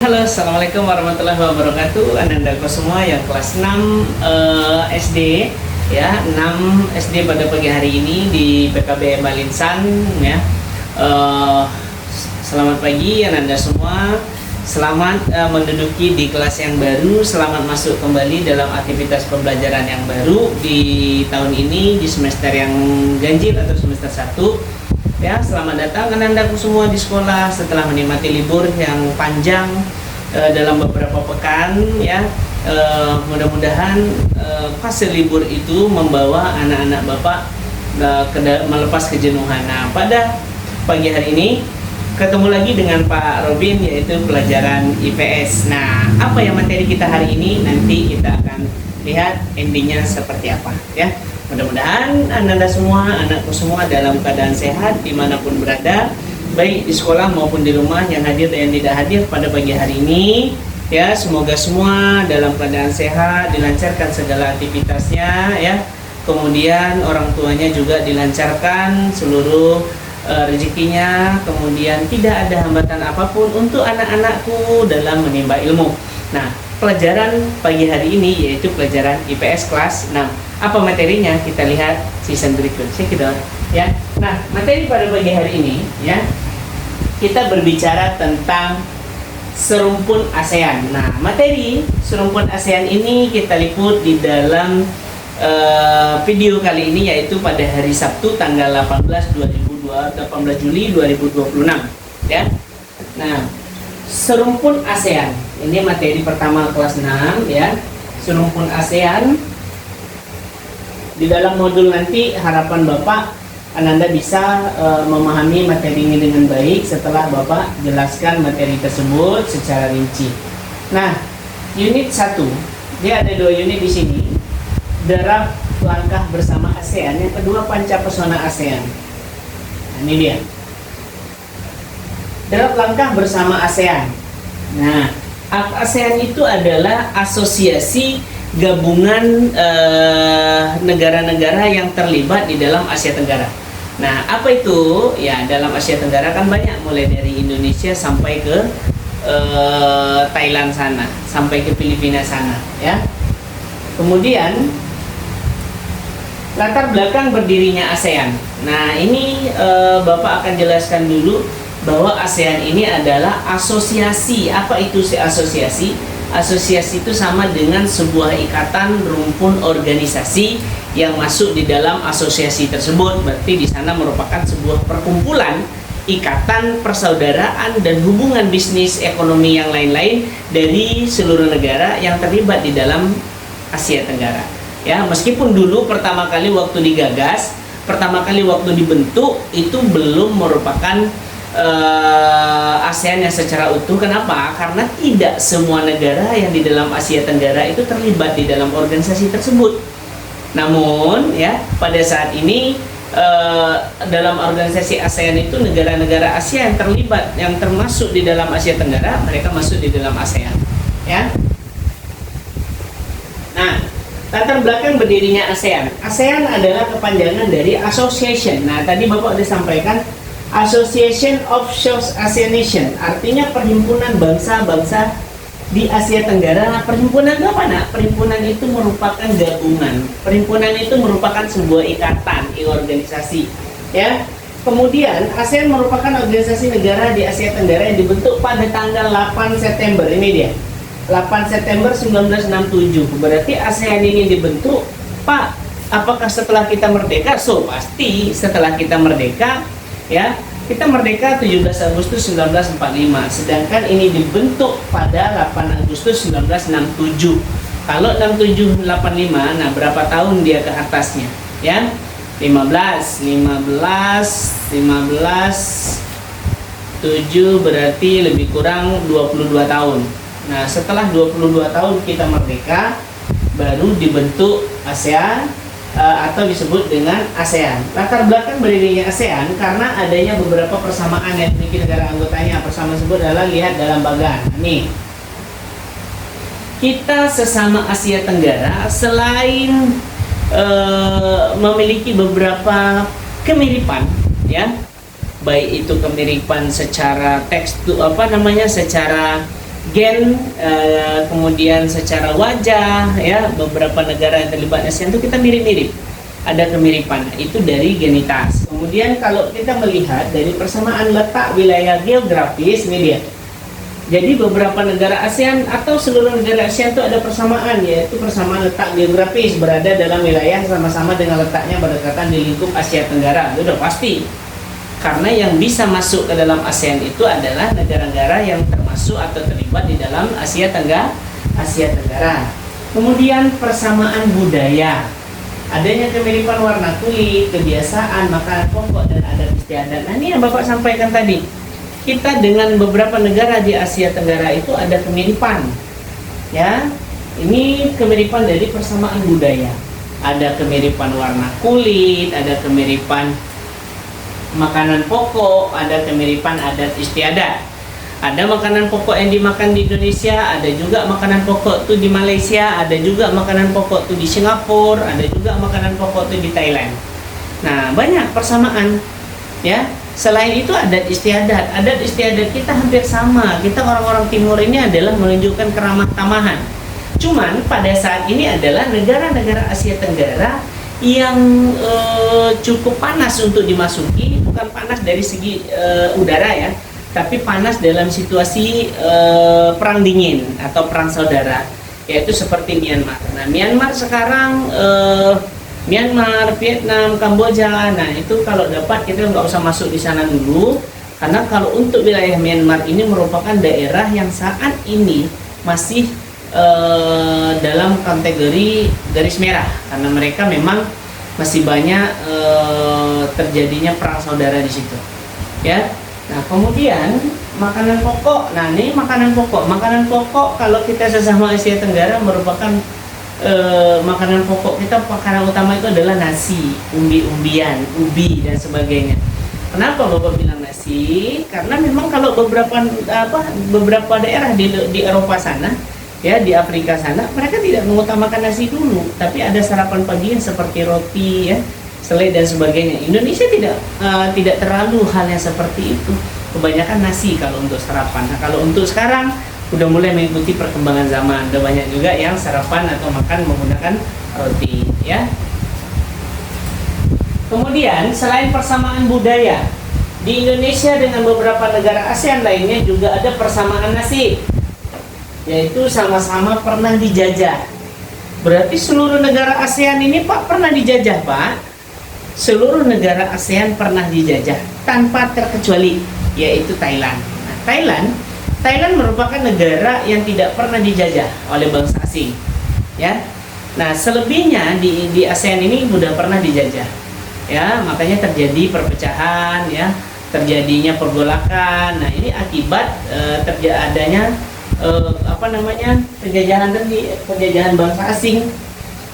Halo, Assalamualaikum warahmatullahi wabarakatuh. Anandaku semua yang kelas 6 SD ya, 6 SD pada pagi hari ini di PKB Malinsan ya. Selamat pagi Ananda semua. Selamat menduduki di kelas yang baru. Selamat masuk kembali dalam aktivitas pembelajaran yang baru di tahun ini, di semester yang ganjil atau semester 1. Ya, selamat datang anandaku semua di sekolah setelah menikmati libur yang panjang dalam beberapa pekan ya. Mudah-mudahan fase libur itu membawa anak-anak Bapak melepas kejenuhan. Nah, pada pagi hari ini ketemu lagi dengan Pak Robin, yaitu pelajaran IPS. Nah, apa yang materi kita hari ini? Nanti kita akan lihat endingnya seperti apa ya. Mudah-mudahan Anda semua, anakku semua dalam keadaan sehat dimanapun berada, baik di sekolah maupun di rumah, yang hadir dan yang tidak hadir pada pagi hari ini ya. Semoga semua dalam keadaan sehat, dilancarkan segala aktivitasnya ya. Kemudian orang tuanya juga dilancarkan seluruh rezekinya. Kemudian tidak ada hambatan apapun untuk anak-anakku dalam menimba ilmu. Nah, pelajaran pagi hari ini yaitu pelajaran IPS kelas 6. Apa materinya? Kita lihat season berikut. Cekidot ya. Nah, materi pada pagi hari ini ya, kita berbicara tentang serumpun ASEAN. Nah, materi serumpun ASEAN ini kita liput di dalam video kali ini, yaitu pada hari Sabtu tanggal 18 Juli 2026 ya. Nah, serumpun ASEAN ini materi pertama kelas 6 ya. Serumpun ASEAN. Di dalam modul nanti harapan Bapak Ananda bisa memahami materi ini dengan baik setelah Bapak jelaskan materi tersebut secara rinci. Nah, unit 1, dia ada 2 unit di sini. Derap langkah bersama ASEAN, yang kedua panca pesona ASEAN. Nah, ini dia. Derap langkah bersama ASEAN. Nah, ASEAN itu adalah asosiasi gabungan negara-negara yang terlibat di dalam Asia Tenggara. Nah, apa itu? Ya, dalam Asia Tenggara kan banyak, mulai dari Indonesia sampai ke Thailand sana, sampai ke Filipina sana, ya. Kemudian latar belakang berdirinya ASEAN. Nah, ini Bapak akan jelaskan dulu bahwa ASEAN ini adalah asosiasi. Apa itu si asosiasi? Asosiasi itu sama dengan sebuah ikatan rumpun organisasi yang masuk di dalam asosiasi tersebut. Berarti di sana merupakan sebuah perkumpulan, ikatan persaudaraan dan hubungan bisnis ekonomi yang lain-lain dari seluruh negara yang terlibat di dalam Asia Tenggara. Ya, meskipun dulu pertama kali waktu digagas, pertama kali waktu dibentuk itu belum merupakan ASEAN yang secara utuh. Kenapa? Karena tidak semua negara yang di dalam Asia Tenggara itu terlibat di dalam organisasi tersebut. Namun ya, pada saat ini dalam organisasi ASEAN itu negara-negara Asia yang terlibat, yang termasuk di dalam Asia Tenggara, mereka masuk di dalam ASEAN ya. Nah, latar belakang berdirinya ASEAN. ASEAN adalah kepanjangan dari association. Nah, tadi Bapak sudah sampaikan Association of South Asian Nation, artinya perhimpunan bangsa-bangsa di Asia Tenggara. Nah, perhimpunan itu apa? Nah, perhimpunan itu merupakan gabungan. Perhimpunan itu merupakan sebuah ikatan, organisasi. Ya. Kemudian ASEAN merupakan organisasi negara di Asia Tenggara yang dibentuk pada tanggal 8 September. Ini dia. 8 September 1967. Berarti ASEAN ini dibentuk, Pak, apakah setelah kita merdeka? So, pasti setelah kita merdeka. Ya, kita merdeka 17 Agustus 1945, sedangkan ini dibentuk pada 8 Agustus 1967. Kalau 6785, nah berapa tahun dia ke atasnya? Ya, 15, 7 berarti lebih kurang 22 tahun. Nah, setelah 22 tahun kita merdeka, baru dibentuk ASEAN, atau disebut dengan ASEAN. Latar belakang berdirinya ASEAN karena adanya beberapa persamaan yang dimiliki negara anggotanya. Persamaan tersebut adalah, lihat dalam bagan. Nih, kita sesama Asia Tenggara selain memiliki beberapa kemiripan, ya, baik itu kemiripan secara teks, secara gen, kemudian secara wajah, ya beberapa negara yang terlibat ASEAN itu kita mirip-mirip, ada kemiripan, itu dari genitas. Kemudian kalau kita melihat dari persamaan letak wilayah geografis, ini dia. Jadi beberapa negara ASEAN atau seluruh negara ASEAN itu ada persamaan, yaitu persamaan letak geografis, berada dalam wilayah sama-sama dengan letaknya berdekatan di lingkup Asia Tenggara. Itu udah pasti. Karena yang bisa masuk ke dalam ASEAN itu adalah negara-negara yang termasuk atau terlibat di dalam Asia Tenggara. Kemudian persamaan budaya. Adanya kemiripan warna kulit, kebiasaan, makanan pokok, dan adat istiadat. Nah, ini yang Bapak sampaikan tadi. Kita dengan beberapa negara di Asia Tenggara itu ada kemiripan, ya. Ini kemiripan dari persamaan budaya. Ada kemiripan warna kulit, ada kemiripan makanan pokok, ada kemiripan adat istiadat. Ada makanan pokok yang dimakan di Indonesia, ada juga makanan pokok tuh di Malaysia, ada juga makanan pokok tuh di Singapura, ada juga makanan pokok tuh di Thailand. Nah, banyak persamaan, ya. Selain itu adat istiadat kita hampir sama. Kita orang-orang timur ini adalah menunjukkan keramah tamahan. Cuman pada saat ini adalah negara-negara Asia Tenggara yang cukup panas untuk dimasuki, bukan panas dari segi udara ya, tapi panas dalam situasi perang dingin atau perang saudara, yaitu seperti Myanmar. Nah, Myanmar sekarang Myanmar, Vietnam, Kamboja, nah itu kalau dapat kita nggak usah masuk di sana dulu, karena kalau untuk wilayah Myanmar ini merupakan daerah yang saat ini masih dalam kategori garis merah, karena mereka memang masih banyak terjadinya perang saudara di situ, ya. Nah, kemudian makanan pokok, nah ini makanan pokok kalau kita sesama Asia Tenggara merupakan makanan pokok kita. Makanan utama itu adalah nasi, umbi-umbian, ubi dan sebagainya. Kenapa Bapak bilang nasi? Karena memang kalau beberapa daerah di Eropa sana, ya di Afrika sana, mereka tidak mengutamakan nasi dulu, tapi ada sarapan pagi yang seperti roti, ya, selai dan sebagainya. Indonesia tidak terlalu hal yang seperti itu. Kebanyakan nasi kalau untuk sarapan. Nah, kalau untuk sekarang udah mulai mengikuti perkembangan zaman. Udah banyak juga yang sarapan atau makan menggunakan roti, ya. Kemudian selain persamaan budaya, di Indonesia dengan beberapa negara ASEAN lainnya juga ada persamaan nasib, yaitu sama-sama pernah dijajah. Berarti seluruh negara ASEAN ini Pak pernah dijajah, Pak. Seluruh negara ASEAN pernah dijajah tanpa terkecuali, yaitu Thailand. Nah, Thailand merupakan negara yang tidak pernah dijajah oleh bangsa asing, ya. Nah, selebihnya di ASEAN ini sudah pernah dijajah, ya. Makanya terjadi perpecahan, ya, terjadinya pergolakan. Nah, ini akibat adanya penjajahan bangsa asing.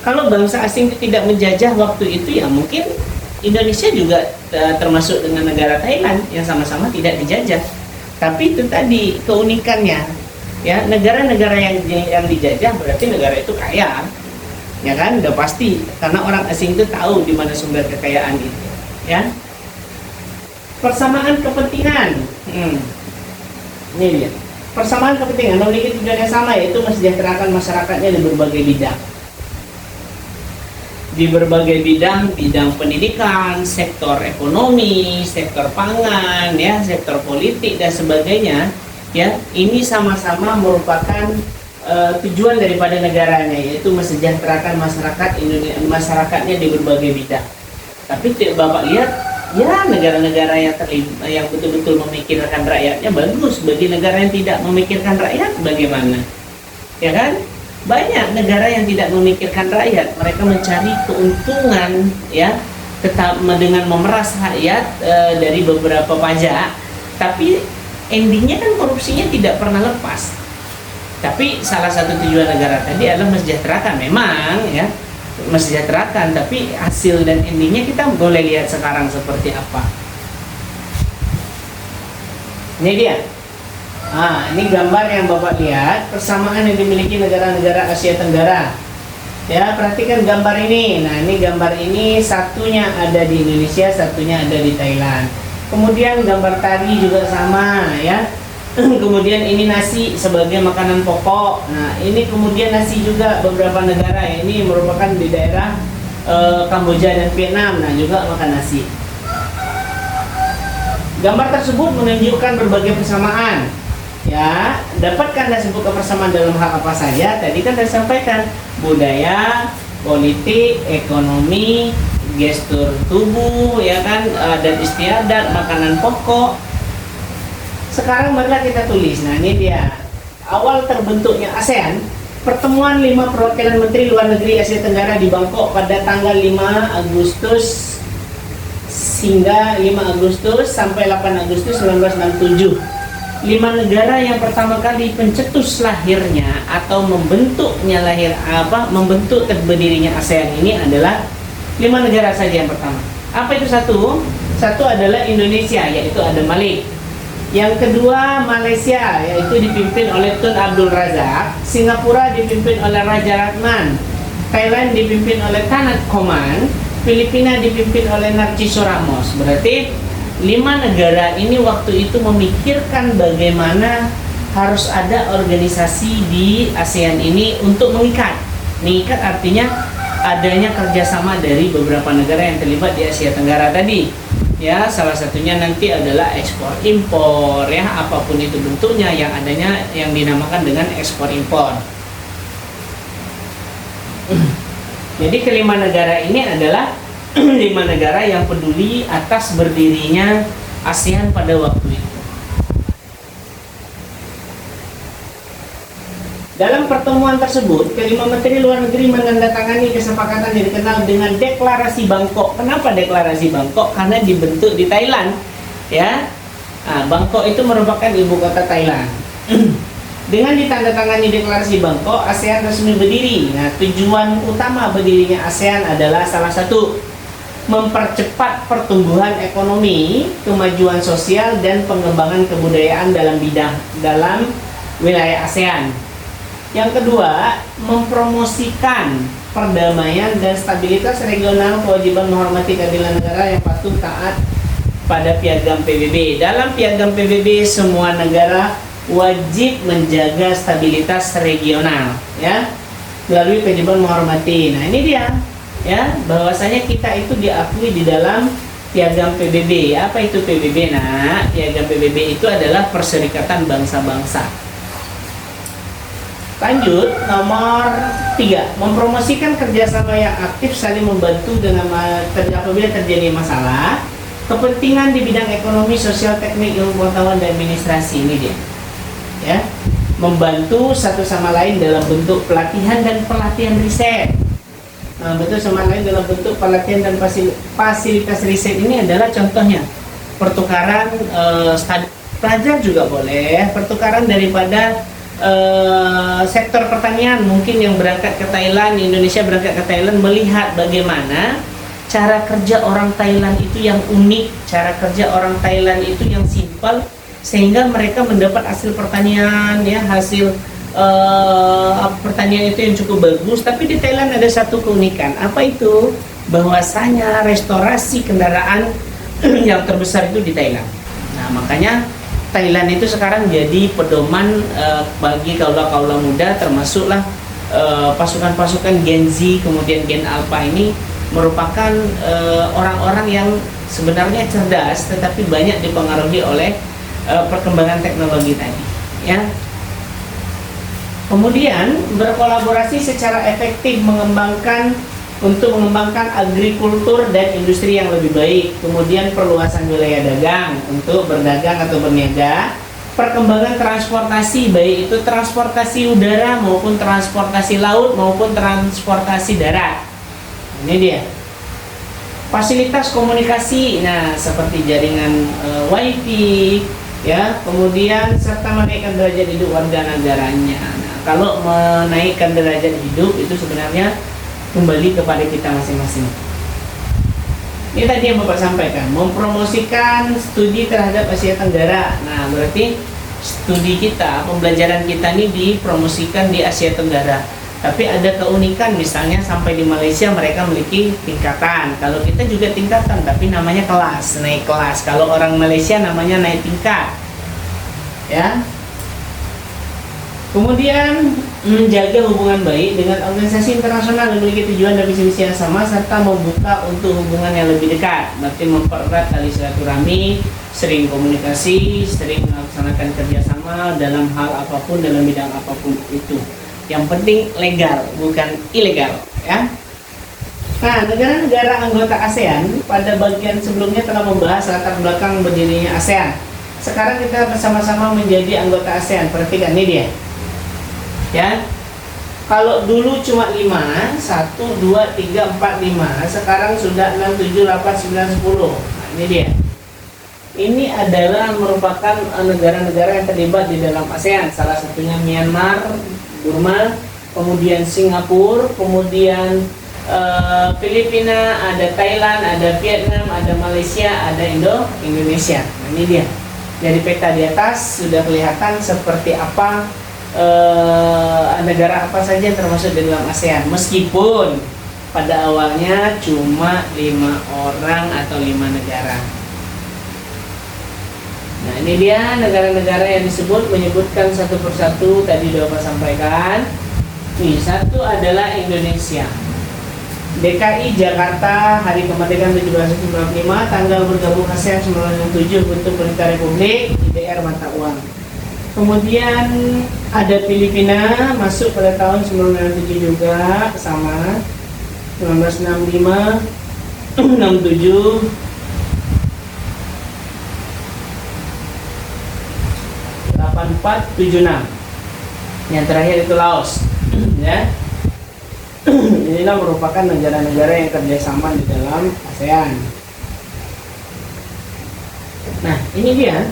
Kalau bangsa asing tidak menjajah waktu itu, ya mungkin Indonesia juga termasuk dengan negara Thailand yang sama-sama tidak dijajah. Tapi itu tadi keunikannya, ya, negara-negara yang dijajah berarti negara itu kaya, ya kan, udah pasti, karena orang asing itu tahu di mana sumber kekayaan itu, ya. Persamaan kepentingan, ini dia, persamaan kepentingan memiliki tujuan yang sama, yaitu mensejahterakan masyarakatnya di berbagai bidang. Di berbagai bidang pendidikan, sektor ekonomi, sektor pangan, ya, sektor politik dan sebagainya, ya, ini sama-sama merupakan tujuan daripada negaranya, yaitu mensejahterakan masyarakatnya di berbagai bidang. Tapi Bapak lihat, ya, negara-negara yang betul-betul memikirkan rakyatnya bagus. Bagi negara yang tidak memikirkan rakyat, bagaimana? Ya kan? Banyak negara yang tidak memikirkan rakyat, mereka mencari keuntungan, ya, tetap dengan memeras rakyat dari beberapa pajak, tapi endingnya kan korupsinya tidak pernah lepas. Tapi salah satu tujuan negara tadi adalah mensejahterakan, memang, ya, mensejahterakan, tapi hasil dan endingnya kita boleh lihat sekarang seperti apa. Ini dia. Ini gambar yang Bapak lihat, persamaan yang dimiliki negara-negara Asia Tenggara. Ya, perhatikan gambar ini. Nah, ini gambar ini satunya ada di Indonesia, satunya ada di Thailand. Kemudian gambar tari juga sama, ya. Kemudian ini nasi sebagai makanan pokok. Nah, ini kemudian nasi juga beberapa negara ya. Ini merupakan di daerah Kamboja dan Vietnam. Nah, juga makan nasi. Gambar tersebut menunjukkan berbagai persamaan. Ya, dapatkah Anda sebutkan persamaan dalam hal apa saja? Tadi kan saya sampaikan budaya, politik, ekonomi, gestur tubuh, ya kan, dan istiadat, makanan pokok. Sekarang marilah kita tulis. Nah, ini dia awal terbentuknya ASEAN. Pertemuan 5 perwakilan Menteri Luar Negeri Asia Tenggara di Bangkok pada tanggal 5 Agustus hingga 5 Agustus sampai 8 Agustus 1967. 5 negara yang pertama kali pencetus lahirnya atau membentuk berdirinya ASEAN ini adalah 5 negara saja yang pertama. Apa itu satu? Satu adalah Indonesia, yaitu Adam Malik. Yang kedua Malaysia, yaitu dipimpin oleh Tun Abdul Razak. Singapura dipimpin oleh Raja Ratman. Thailand dipimpin oleh Tanat Koman. Filipina dipimpin oleh Narciso Ramos. Berarti 5 negara ini waktu itu memikirkan bagaimana harus ada organisasi di ASEAN ini untuk mengikat. Mengikat artinya adanya kerjasama dari beberapa negara yang terlibat di Asia Tenggara tadi. Ya, salah satunya nanti adalah ekspor impor, ya, apapun itu bentuknya, yang adanya yang dinamakan dengan ekspor impor. Jadi kelima negara ini adalah 5 negara yang peduli atas berdirinya ASEAN pada waktu itu. Dalam pertemuan tersebut, kelima menteri luar negeri menandatangani kesepakatan yang dikenal dengan Deklarasi Bangkok. Kenapa Deklarasi Bangkok? Karena dibentuk di Thailand, ya. Nah, Bangkok itu merupakan ibu kota Thailand. Dengan ditandatangani Deklarasi Bangkok, ASEAN resmi berdiri. Nah, tujuan utama berdirinya ASEAN adalah salah satu, mempercepat pertumbuhan ekonomi, kemajuan sosial, dan pengembangan kebudayaan dalam wilayah ASEAN. Yang kedua, mempromosikan perdamaian dan stabilitas regional, kewajiban menghormati keadilan negara yang patuh taat pada Piagam PBB. Dalam Piagam PBB, semua negara wajib menjaga stabilitas regional, ya, melalui kewajiban menghormati. Nah, ini dia, ya, bahwasanya kita itu diakui di dalam Piagam PBB. Apa itu PBB? Nah, Piagam PBB itu adalah Perserikatan Bangsa-Bangsa. Lanjut, nomor 3, mempromosikan kerjasama yang aktif saling membantu dengan apabila terjadi masalah, kepentingan di bidang ekonomi, sosial, teknik, ilmu pengetahuan, dan administrasi. Ini dia, ya, membantu satu sama lain dalam bentuk pelatihan dan pelatihan riset. Nah, bentuk sama lain dalam bentuk pelatihan dan fasilitas riset ini adalah contohnya pertukaran pelajar juga boleh, pertukaran daripada sektor pertanian, mungkin yang berangkat ke Thailand, Indonesia berangkat ke Thailand, melihat bagaimana cara kerja orang Thailand itu yang unik, cara kerja orang Thailand itu yang simpel, sehingga mereka mendapat hasil pertanian, ya, hasil pertanian itu yang cukup bagus. Tapi di Thailand ada satu keunikan. Apa itu? Bahwasanya restorasi kendaraan yang terbesar itu di Thailand. Nah, makanya Thailand itu sekarang jadi pedoman bagi kaula-kaula muda, termasuklah pasukan-pasukan Gen Z, kemudian Gen Alpha ini merupakan orang-orang yang sebenarnya cerdas, tetapi banyak dipengaruhi oleh perkembangan teknologi tadi, ya. Kemudian berkolaborasi secara efektif untuk mengembangkan agrikultur dan industri yang lebih baik. Kemudian perluasan wilayah dagang untuk berdagang atau berniaga. Perkembangan transportasi, baik itu transportasi udara maupun transportasi laut maupun transportasi darat. Ini dia. Fasilitas komunikasi, nah, seperti jaringan WiFi, ya, kemudian serta menaikkan derajat hidup warga negaranya. Nah, kalau menaikkan derajat hidup itu sebenarnya kembali kepada kita masing-masing. Ini tadi yang Bapak sampaikan, mempromosikan studi terhadap Asia Tenggara. Nah, berarti studi kita, pembelajaran kita ini dipromosikan di Asia Tenggara. Tapi ada keunikan, misalnya sampai di Malaysia mereka memiliki tingkatan. Kalau kita juga tingkatan, tapi namanya kelas, naik kelas. Kalau orang Malaysia namanya naik tingkat. ya. Kemudian menjaga hubungan baik dengan organisasi internasional yang memiliki tujuan dan visi-misi yang sama, serta membuka untuk hubungan yang lebih dekat. Berarti mempererat tali silaturahmi, sering komunikasi, sering melaksanakan kerjasama dalam hal apapun, dalam bidang apapun itu. Yang penting legal, bukan ilegal, ya. Nah, negara-negara anggota ASEAN pada bagian sebelumnya telah membahas latar belakang berdirinya ASEAN. Sekarang kita bersama-sama menjadi anggota ASEAN. Perhatikan ini dia. Ya, kalau dulu cuma 5, 1, 2, 3, 4, 5, sekarang sudah 6, 7, 8, 9, 10. Nah, ini dia. Ini adalah merupakan negara-negara yang terlibat di dalam ASEAN. Salah satunya Myanmar, Burma, kemudian Singapura, kemudian Filipina, ada Thailand, ada Vietnam, ada Malaysia, ada Indonesia. Nah, ini dia. Dari peta di atas sudah kelihatan seperti apa negara apa saja yang termasuk di dalam ASEAN, meskipun pada awalnya cuma 5 orang atau 5 negara. Nah, ini dia negara-negara yang disebut, menyebutkan satu persatu tadi sudah Bapak sampaikan. Nih, satu adalah Indonesia. DKI Jakarta, hari kemerdekaan 1745, tanggal bergabung ASEAN 1967, bentuk perintah republik, IDR mata uang. Kemudian ada Filipina, masuk pada tahun 1997 juga, sama 1965, 67, 84, 76. Yang terakhir itu Laos, ya. Inilah merupakan negara-negara yang kerjasama di dalam ASEAN. Nah, ini dia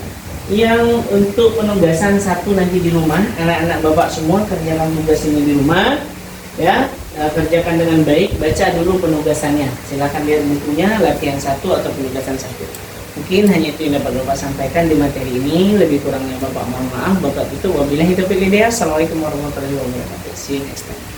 yang untuk penugasan satu nanti di rumah. Anak-anak Bapak semua kerjakan tugas ini di rumah, ya. Kerjakan dengan baik, baca dulu penugasannya. Silakan lihat bukunya, latihan 1 atau penugasan 1. Mungkin hanya itu yang dapat Bapak sampaikan di materi ini. Lebih kurangnya Bapak mohon maaf. Bapak itu wabillahi taufiq hidayah. Assalamualaikum warahmatullahi wabarakatuh. See you next time.